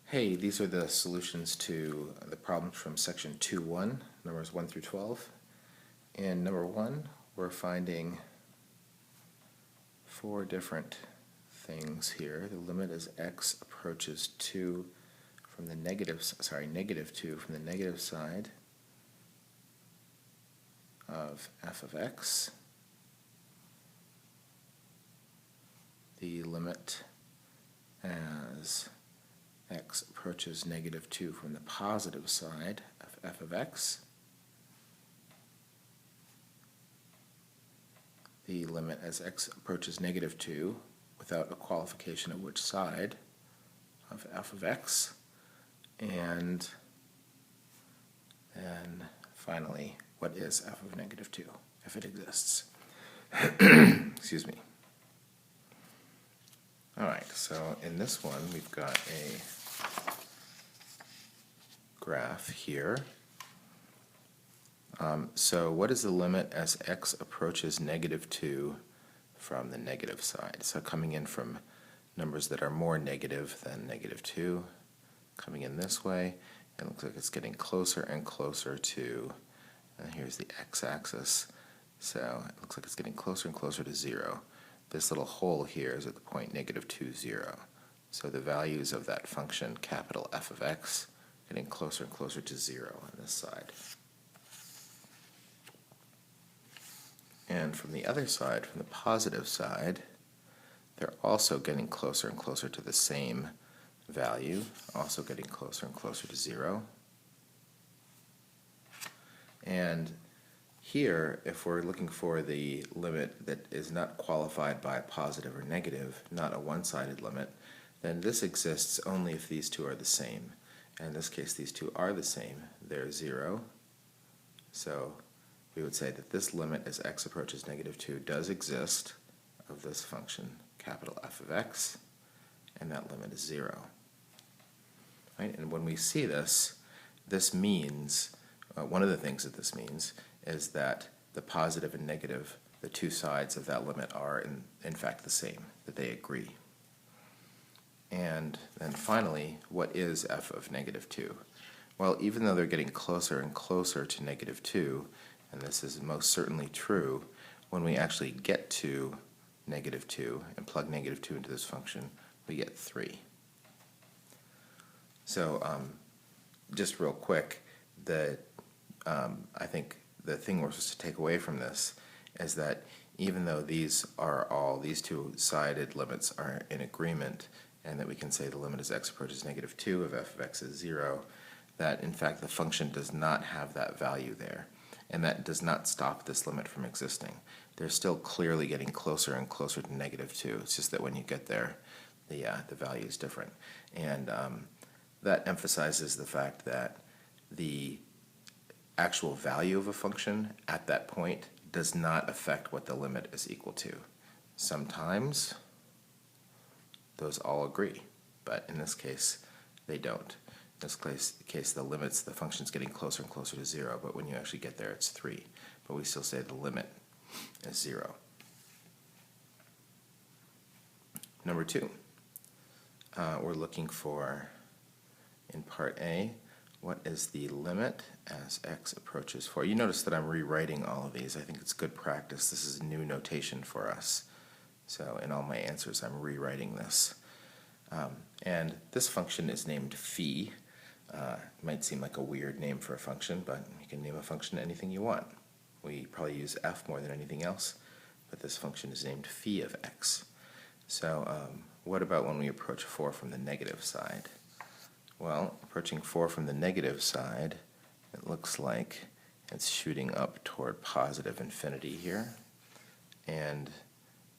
Hey, these are the solutions to the problems from section 2.1, numbers 1 through 12. In number 1, we're finding 4 different things here. The limit as x approaches 2 from the negative -2 from the negative side of f of x. The limit as x approaches -2 from the positive side of f of x. The limit as x approaches -2 without a qualification of which side of f of x. And then finally, what is f of -2 if it exists? Excuse me. Alright, so in this one we've got a graph here. So what is the limit as x approaches -2 from the negative side? So coming in from numbers that are more negative than -2, coming in this way, it looks like it's getting closer and closer to, and here's the x-axis, so it looks like it's getting closer and closer to 0. This little hole here is at the point -2, 0. So the values of that function, capital F of x, getting closer and closer to 0 on this side. And from the other side, from the positive side, they're also getting closer and closer to the same value, also getting closer and closer to 0. And here, if we're looking for the limit that is not qualified by positive or negative, not a one-sided limit, then this exists only if these two are the same. And in this case, these two are the same. They're 0. So we would say that this limit as x approaches -2 does exist of this function, capital F of x, and that limit is 0. Right? And when we see this, this means, one of the things that this means is that the positive and negative, the two sides of that limit are in fact the same, that they agree. And then finally, what is f of -2? Well, even though they're getting closer and closer to -2, and this is most certainly true, when we actually get to -2 and plug -2 into this function, we get 3. So just real quick, I think the thing we're supposed to take away from this is that even though these two-sided limits are in agreement, and that we can say the limit as x approaches -2 of f of x is 0, that in fact the function does not have that value there. And that does not stop this limit from existing. They're still clearly getting closer and closer to -2. It's just that when you get there, the value is different. And that emphasizes the fact that the actual value of a function at that point does not affect what the limit is equal to. Sometimes those all agree, but in this case they don't. In this case the function's getting closer and closer to 0, but when you actually get there it's 3. But we still say the limit is 0. Number 2, we're looking for, in part A, what is the limit as x approaches 4? You notice that I'm rewriting all of these. I think it's good practice. This is new notation for us. So in all my answers I'm rewriting this. And this function is named phi. It might seem like a weird name for a function, but you can name a function anything you want. We probably use f more than anything else, but this function is named phi of x. So what about when we approach 4 from the negative side? Well, approaching 4 from the negative side, it looks like it's shooting up toward positive infinity here. And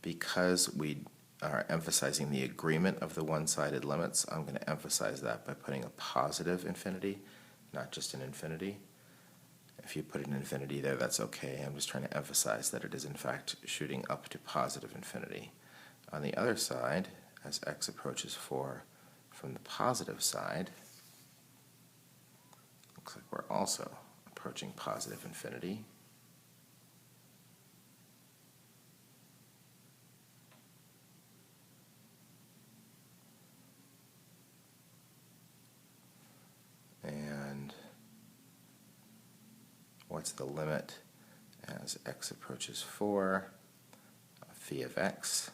because we are emphasizing the agreement of the one-sided limits, I'm going to emphasize that by putting a positive infinity, not just an infinity. If you put an infinity there, that's okay. I'm just trying to emphasize that it is in fact shooting up to positive infinity. On the other side, as x approaches 4 from the positive side, looks like we're also approaching positive infinity. what's the limit as x approaches 4, phi of x.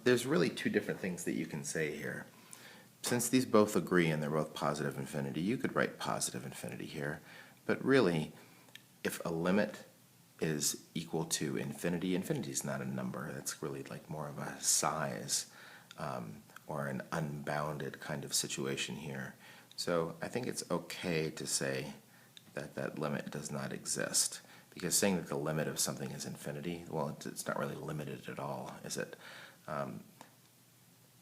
There's really two different things that you can say here. Since these both agree and they're both positive infinity, you could write positive infinity here. But really, if a limit is equal to infinity, infinity is not a number. That's really like more of a size or an unbounded kind of situation here. So I think it's okay to say that that limit does not exist. Because saying that the limit of something is infinity, well, it's not really limited at all, is it?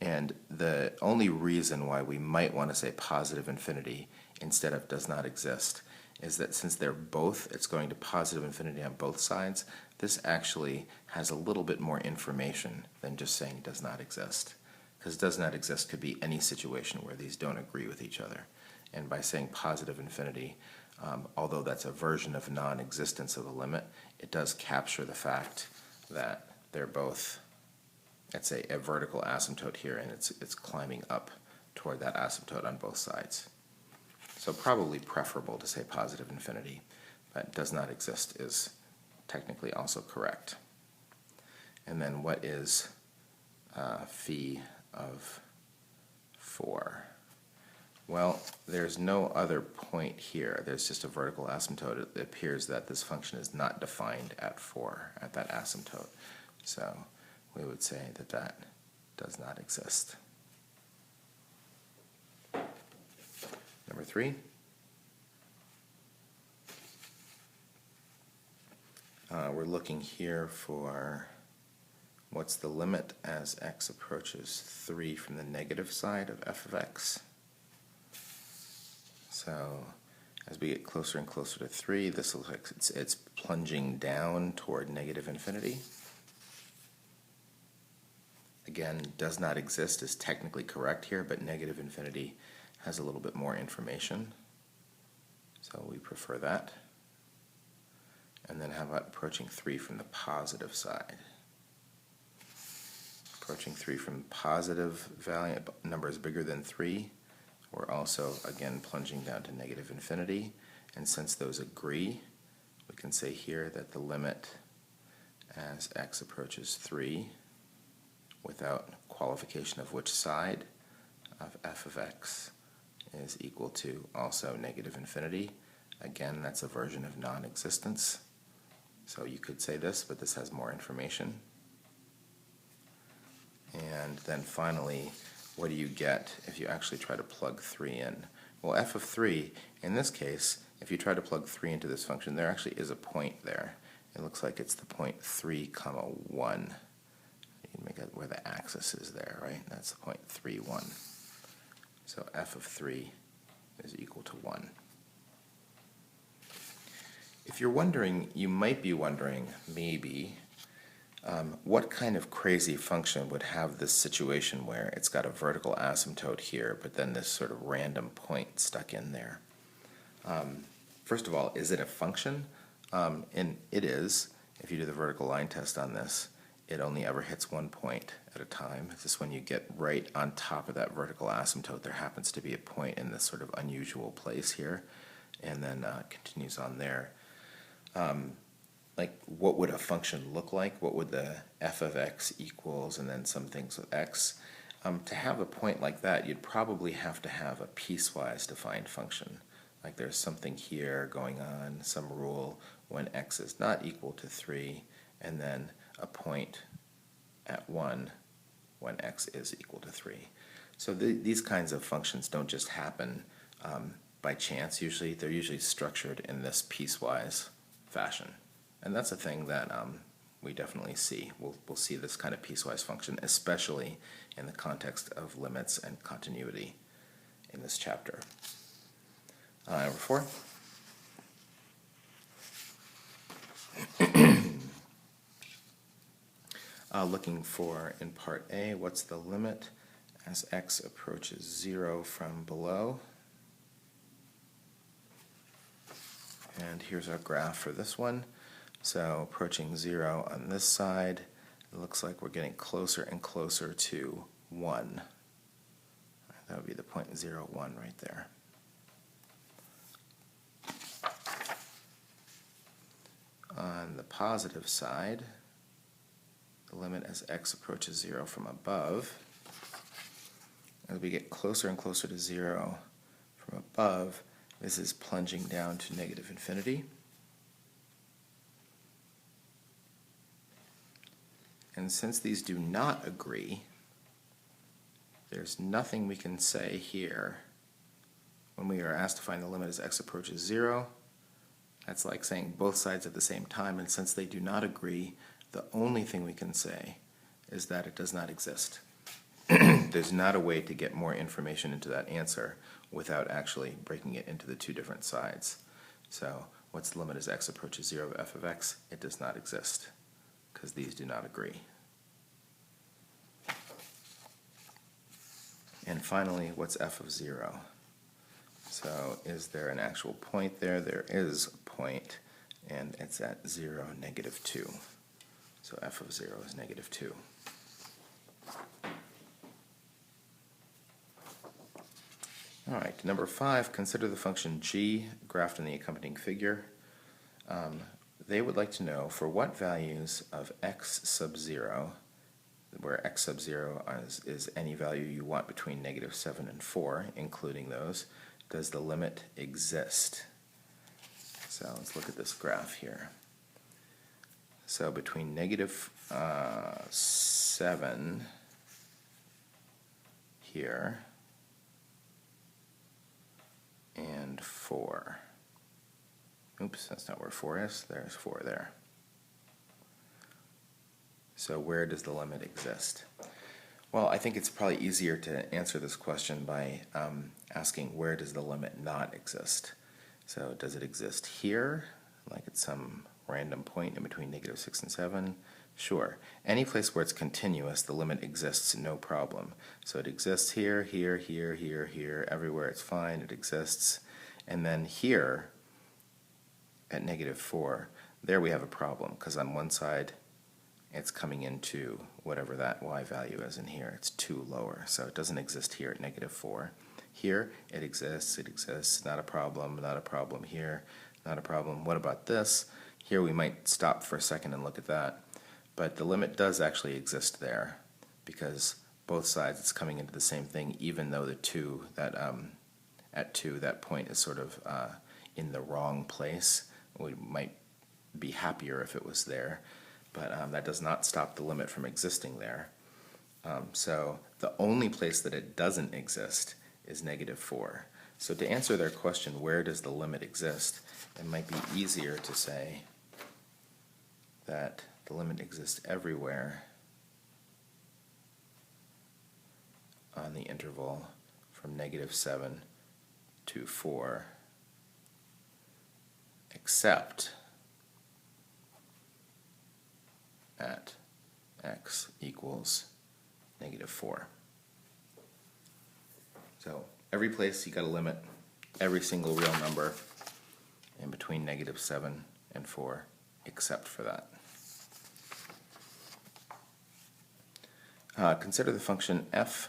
And the only reason why we might want to say positive infinity instead of does not exist is that since they're both, it's going to positive infinity on both sides, this actually has a little bit more information than just saying does not exist. Because does not exist could be any situation where these don't agree with each other. And by saying positive infinity, although that's a version of non-existence of the limit, it does capture the fact that they're both, let's say, a vertical asymptote here, and it's climbing up toward that asymptote on both sides. So probably preferable to say positive infinity, but does not exist is technically also correct. And then what is phi of 4? Well, there's no other point here. There's just a vertical asymptote. It appears that this function is not defined at 4, at that asymptote. So we would say that that does not exist. Number 3. We're looking here for what's the limit as x approaches 3 from the negative side of f of x. So as we get closer and closer to 3, this looks like it's plunging down toward negative infinity. Again, does not exist is technically correct here, but negative infinity has a little bit more information. So we prefer that. And then how about approaching 3 from the positive side? Approaching 3 from positive value, numbers bigger than 3. We're also, again, plunging down to negative infinity. And since those agree, we can say here that the limit as x approaches 3, without qualification of which side of f of x, is equal to also negative infinity. Again, that's a version of non-existence. So you could say this, but this has more information. And then finally, what do you get if you actually try to plug 3 in? Well, f of 3, in this case, if you try to plug 3 into this function, there actually is a point there. It looks like it's the point 3, 1. You can make it where the axis is there, right? That's the point 3, 1. So f of 3 is equal to 1. If you're wondering, you might be wondering, maybe, what kind of crazy function would have this situation where it's got a vertical asymptote here, but then this sort of random point stuck in there? First of all, is it a function? And it is. If you do the vertical line test on this, it only ever hits one point at a time. It's just when you get right on top of that vertical asymptote, there happens to be a point in this sort of unusual place here, and then continues on there. Like, what would a function look like? What would the f of x equals, and then some things with x? To have a point like that, you'd probably have to have a piecewise defined function. Like there's something here going on, some rule when x is not equal to 3, and then a point at 1 when x is equal to 3. So these kinds of functions don't just happen by chance usually. They're usually structured in this piecewise fashion. And that's a thing that we definitely see. We'll see this kind of piecewise function, especially in the context of limits and continuity in this chapter. Number 4. Looking for, in part A, what's the limit as x approaches 0 from below? And here's our graph for this one. So approaching 0 on this side, it looks like we're getting closer and closer to 1. That would be the point 0, 1 right there. On the positive side, the limit as x approaches 0 from above. As we get closer and closer to 0 from above, this is plunging down to negative infinity. And since these do not agree, there's nothing we can say here when we are asked to find the limit as x approaches 0. That's like saying both sides at the same time, and since they do not agree, the only thing we can say is that it does not exist. There's not a way to get more information into that answer without actually breaking it into the two different sides. So what's the limit as x approaches 0 of f of x? It does not exist, because these do not agree. And finally, what's f of 0? So is there an actual point there? There is a point, and it's at 0, negative 2. So f of 0 is negative 2. All right, number 5, consider the function g graphed in the accompanying figure. They would like to know for what values of x sub 0, where x sub 0 is any value you want between negative 7 and 4, including those, does the limit exist? So let's look at this graph here. So between negative 7 here and 4. Oops, that's not where 4 is. There's 4 there. So where does the limit exist? Well, I think it's probably easier to answer this question by asking where does the limit not exist. So does it exist here, like at some random point in between negative 6 and 7? Sure. Any place where it's continuous, the limit exists, no problem. So it exists here, here, here, here, here, everywhere it's fine, it exists. And then here, at negative 4, there we have a problem, because on one side it's coming into whatever that y value is in here. It's 2 lower, so it doesn't exist here at negative 4. Here, it exists, not a problem here, not a problem. What about this? Here we might stop for a second and look at that. But the limit does actually exist there, because both sides it's coming into the same thing, even though the 2, at 2, that point is sort of in the wrong place. We might be happier if it was there, but that does not stop the limit from existing there. So the only place that it doesn't exist is negative 4. So to answer their question, where does the limit exist, it might be easier to say that the limit exists everywhere on the interval from negative 7 to 4, except at x equals negative 4. So every place you got a limit, every single real number in between negative 7 and 4, except for that. Consider the function f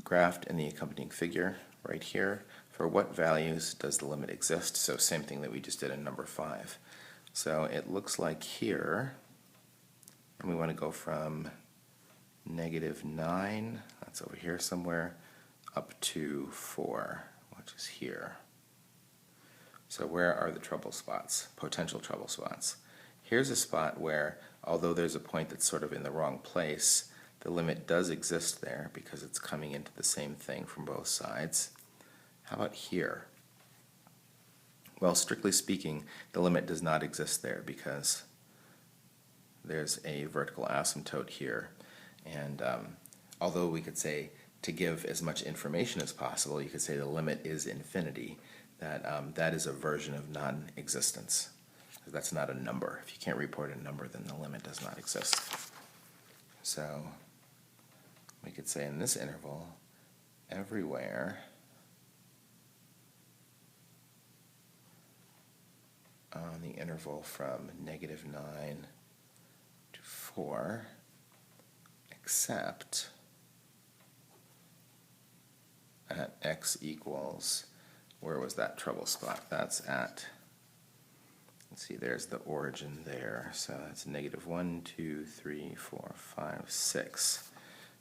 graphed in the accompanying figure right here. For what values does the limit exist? So same thing that we just did in number 5. So it looks like here, and we want to go from negative 9, that's over here somewhere, up to 4, which is here. So where are the trouble spots, potential trouble spots? Here's a spot where, although there's a point that's sort of in the wrong place, the limit does exist there because it's coming into the same thing from both sides. How about here? Well, strictly speaking, the limit does not exist there because there's a vertical asymptote here. And although we could say to give as much information as possible, you could say the limit is infinity, that is a version of non-existence. That's not a number. If you can't report a number, then the limit does not exist. So we could say in this interval, everywhere on the interval from negative 9 to 4, except at x equals, where was that trouble spot? That's at Let's see, there's the origin there. So that's negative 1, 2, 3, 4, 5, 6.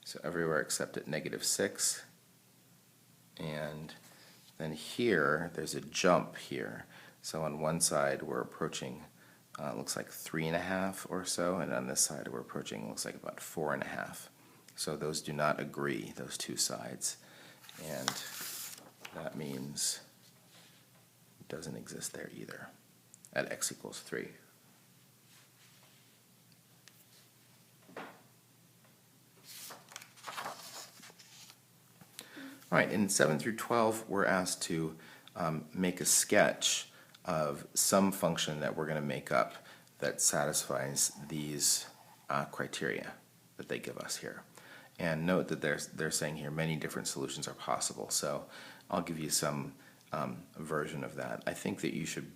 So everywhere except at negative 6. And then here, there's a jump here. So on one side, we're approaching, looks like 3.5 or so, and on this side, we're approaching, looks like about 4.5. So those do not agree, those two sides. And that means it doesn't exist there either at x equals 3. All right, in 7 through 12, we're asked to make a sketch of some function that we're going to make up that satisfies these criteria that they give us here. And note that they're saying here many different solutions are possible. So I'll give you some version of that. I think that you should,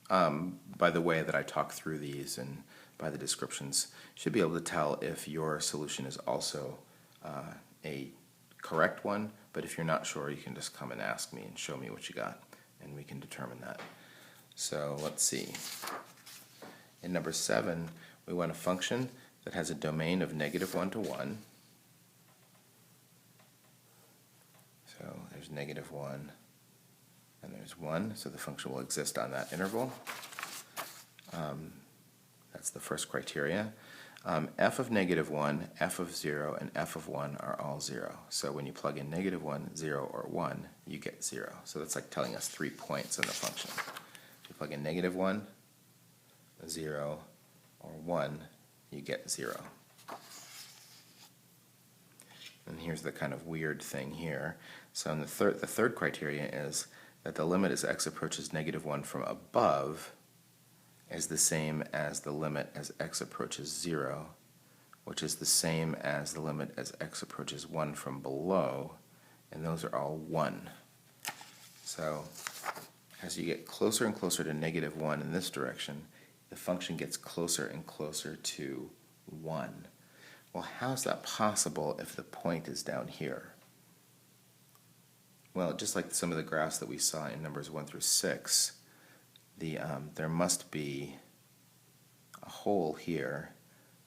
by the way that I talk through these and by the descriptions, should be able to tell if your solution is also a correct one. But if you're not sure, you can just come and ask me and show me what you got, and we can determine that. So let's see. In number 7, we want a function that has a domain of negative 1 to 1. So there's negative 1 and there's 1, so the function will exist on that interval. That's the first criteria. F of negative 1, f of 0, and f of 1 are all 0. So when you plug in negative 1, 0, or 1, you get 0. So that's like telling us 3 points in the function. If you plug in negative 1, 0, or 1, you get 0. And here's the kind of weird thing here. So in the third criteria is that the limit as x approaches negative 1 from above is the same as the limit as x approaches 0, which is the same as the limit as x approaches 1 from below, and those are all 1. So as you get closer and closer to negative 1 in this direction, the function gets closer and closer to 1. Well, how is that possible if the point is down here? Well, just like some of the graphs that we saw in numbers 1 through 6, there must be a hole here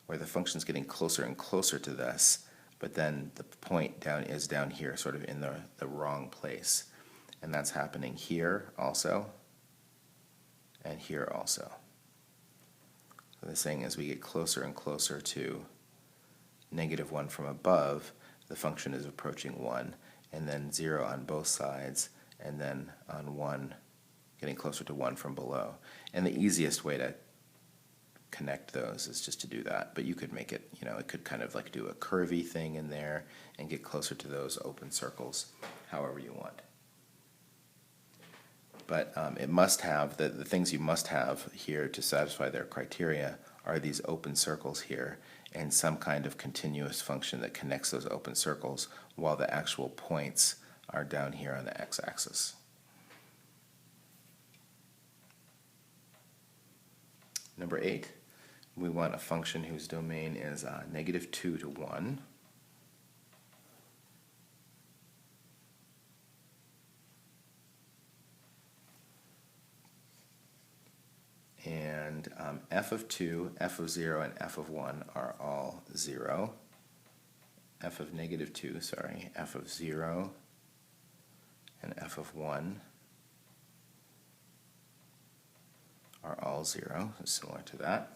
where the function's getting closer and closer to this, but then the point is down here, sort of in the wrong place. And that's happening here also, and here also. So the saying is we get closer and closer to negative 1 from above, the function is approaching 1, and then 0 on both sides, and then on 1, getting closer to 1 from below. And the easiest way to connect those is just to do that. But you could make it, it could kind of like do a curvy thing in there and get closer to those open circles however you want. But it must have, the things you must have here to satisfy their criteria are these open circles here and some kind of continuous function that connects those open circles while the actual points are down here on the x-axis. Number 8, we want a function whose domain is negative 2 to 1. And f of 2, f of 0, and f of 1 are all 0. F of negative 2, f of 0, and f of 1 are all 0, similar to that.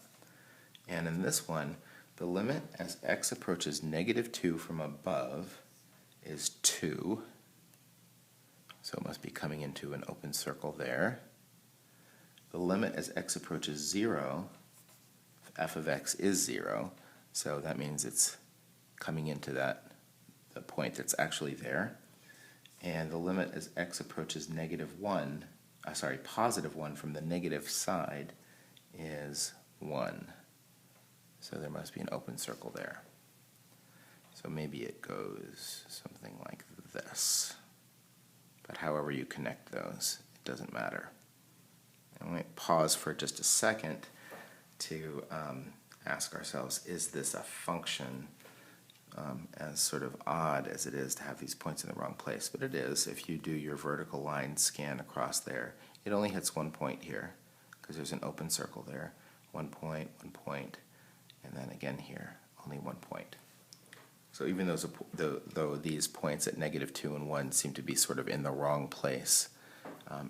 And in this one, the limit as x approaches negative 2 from above is 2. So it must be coming into an open circle there. The limit as x approaches 0, f of x is 0, so that means it's coming into the point that's actually there. And the limit as x approaches positive 1 from the negative side is 1. So there must be an open circle there. So maybe it goes something like this. But however you connect those, it doesn't matter. And we might pause for just a second to ask ourselves, is this a function, as sort of odd as it is to have these points in the wrong place? But it is. If you do your vertical line scan across there, it only hits one point here, because there's an open circle there. 1 point, and then again here, only 1 point. So even though these points at -2 and 1 seem to be sort of in the wrong place,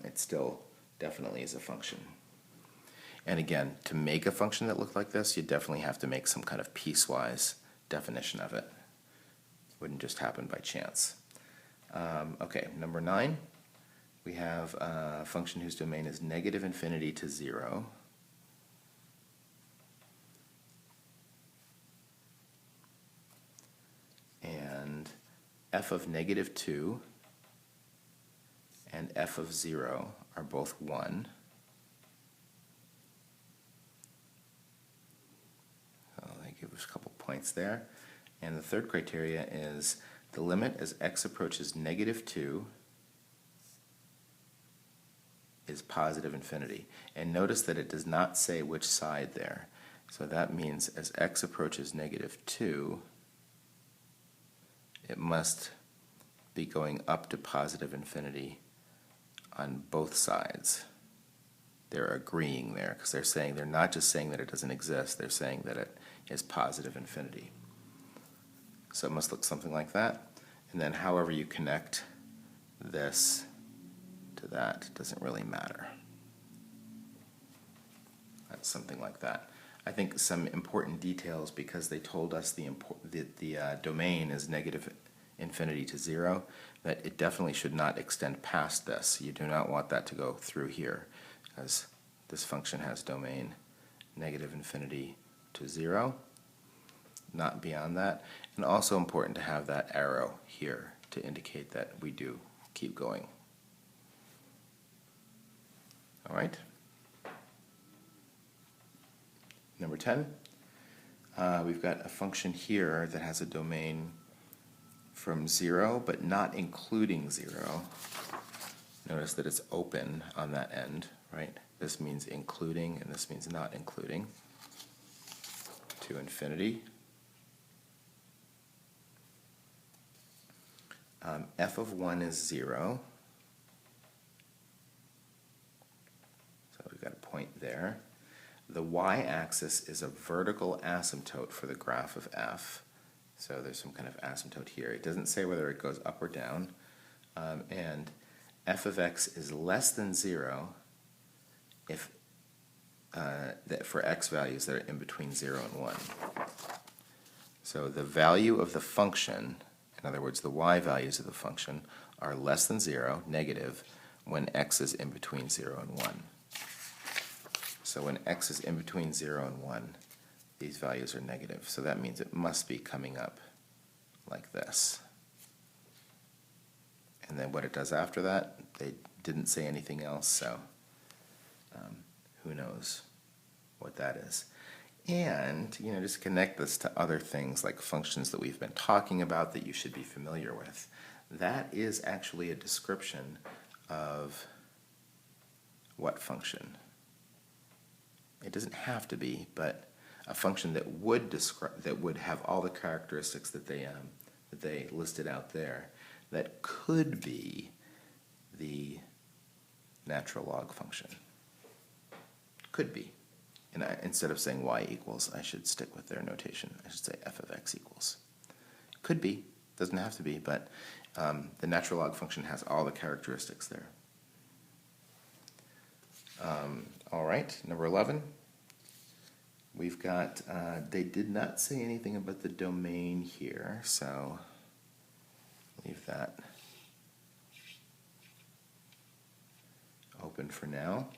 it still definitely is a function. And again, to make a function that looked like this, you definitely have to make some kind of piecewise definition of it. It wouldn't just happen by chance. Okay, number 9, we have a function whose domain is -∞ to 0. And f of -2 and f of 0 are both 1. So they give us a couple points there. And the third criteria is the limit as x approaches -2 is positive infinity. And notice that it does not say which side there. So that means as x approaches -2, it must be going up to positive infinity on both sides. They're agreeing there because they're not just saying that it doesn't exist, they're saying that it is positive infinity. So it must look something like that. And then however you connect this to that doesn't really matter. That's something like that. I think some important details, because they told us the domain is -∞ to 0, that it definitely should not extend past this. You do not want that to go through here, because this function has domain -∞ to 0, not beyond that. And also important to have that arrow here to indicate that we do keep going. All right. Number 10, we've got a function here that has a domain from 0, but not including 0. Notice that it's open on that end, right? This means including, and this means not including, to infinity. F of 1 is 0. So we've got a point there. The y-axis is a vertical asymptote for the graph of f. So there's some kind of asymptote here. It doesn't say whether it goes up or down. And f of x is less than 0 if for x values that are in between 0 and 1. So the value of the function, in other words, the y values of the function, are less than 0, negative, when x is in between 0 and 1. So when x is in between 0 and 1, these values are negative. So that means it must be coming up like this. And then what it does after that, they didn't say anything else, so who knows what that is. And, just connect this to other things like functions that we've been talking about that you should be familiar with. That is actually a description of what function? It doesn't have to be, but a function that would have all the characteristics that they listed out there, that could be the natural log function. Could be. And instead of saying y equals, I should stick with their notation. I should say f of x equals. Could be. Doesn't have to be, but the natural log function has all the characteristics there. All right, number 11. We've got, they did not say anything about the domain here, so leave that open for now.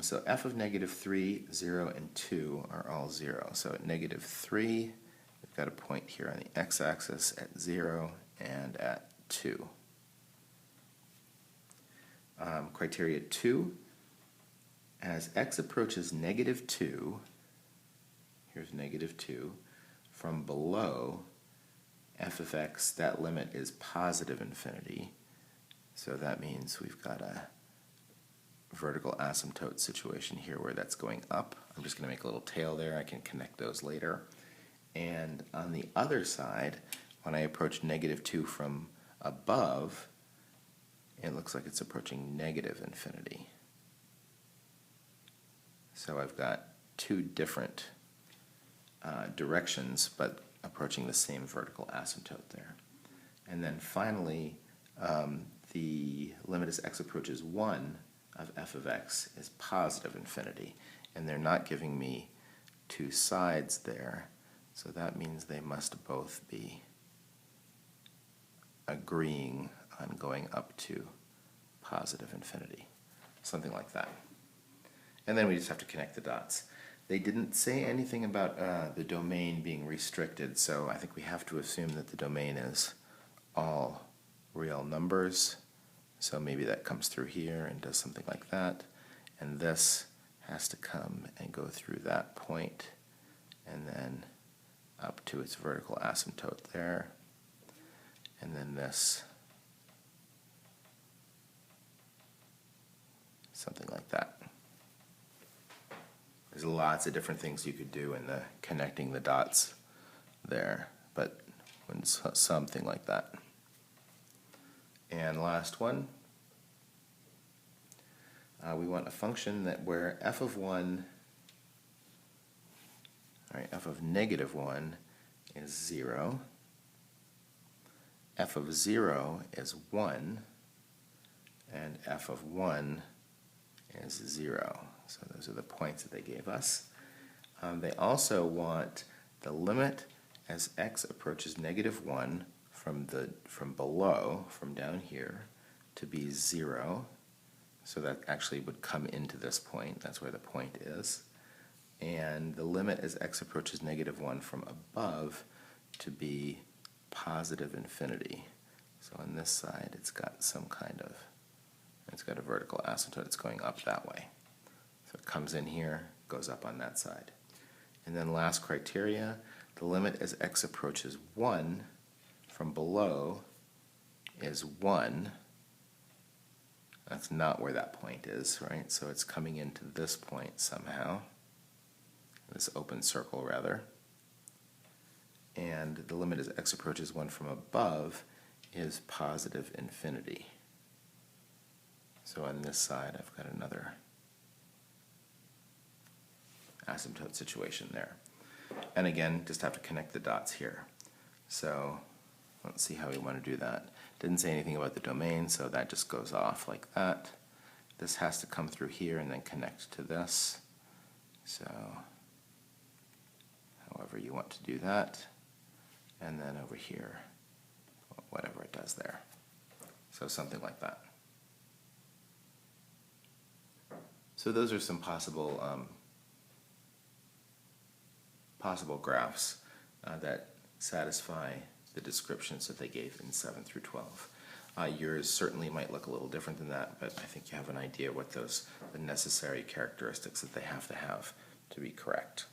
So f of -3, 0, and 2 are all 0. So at -3, we've got a point here on the x-axis at 0 and at 2. Criteria 2, as x approaches -2, here's -2, from below, f of x, that limit is positive infinity. So that means we've got a vertical asymptote situation here where that's going up. I'm just going to make a little tail there. I can connect those later. And on the other side, when I approach -2 from above, it looks like it's approaching negative infinity. So I've got two different directions, but approaching the same vertical asymptote there. And then finally, the limit as x approaches 1 of f of x is positive infinity. And they're not giving me two sides there, so that means they must both be agreeing on going up to positive infinity, something like that. And then we just have to connect the dots. They didn't say anything about the domain being restricted, so I think we have to assume that the domain is all real numbers. So maybe that comes through here and does something like that. And this has to come and go through that point and then up to its vertical asymptote there. And then this, something like that. There's lots of different things you could do in the connecting the dots there, but something like that. And last one, we want a function that where f of 1, f of negative 1 is 0, f of 0 is 1, and f of 1 is 0. So those are the points that they gave us. They also want the limit as x approaches negative 1 from below, from down here, to be 0. So that actually would come into this point. That's where the point is. And the limit as x approaches negative 1 from above to be positive infinity. So on this side, it's got some kind of, it's got a vertical asymptote. It's going up that way. So it comes in here, goes up on that side. And then last criteria, the limit as x approaches 1 from below is 1. That's not where that point is, right? So it's coming into this point somehow, this open circle rather. And the limit as x approaches 1 from above is positive infinity. So on this side, I've got another asymptote situation there. And again, just have to connect the dots here. So let's see how we want to do that. Didn't say anything about the domain, so that just goes off like that. This has to come through here and then connect to this. So however you want to do that. And then over here, whatever it does there. So something like that. So those are some possible possible graphs that satisfy the descriptions that they gave in 7 through 12. Yours certainly might look a little different than that, but I think you have an idea what the necessary characteristics that they have to be correct.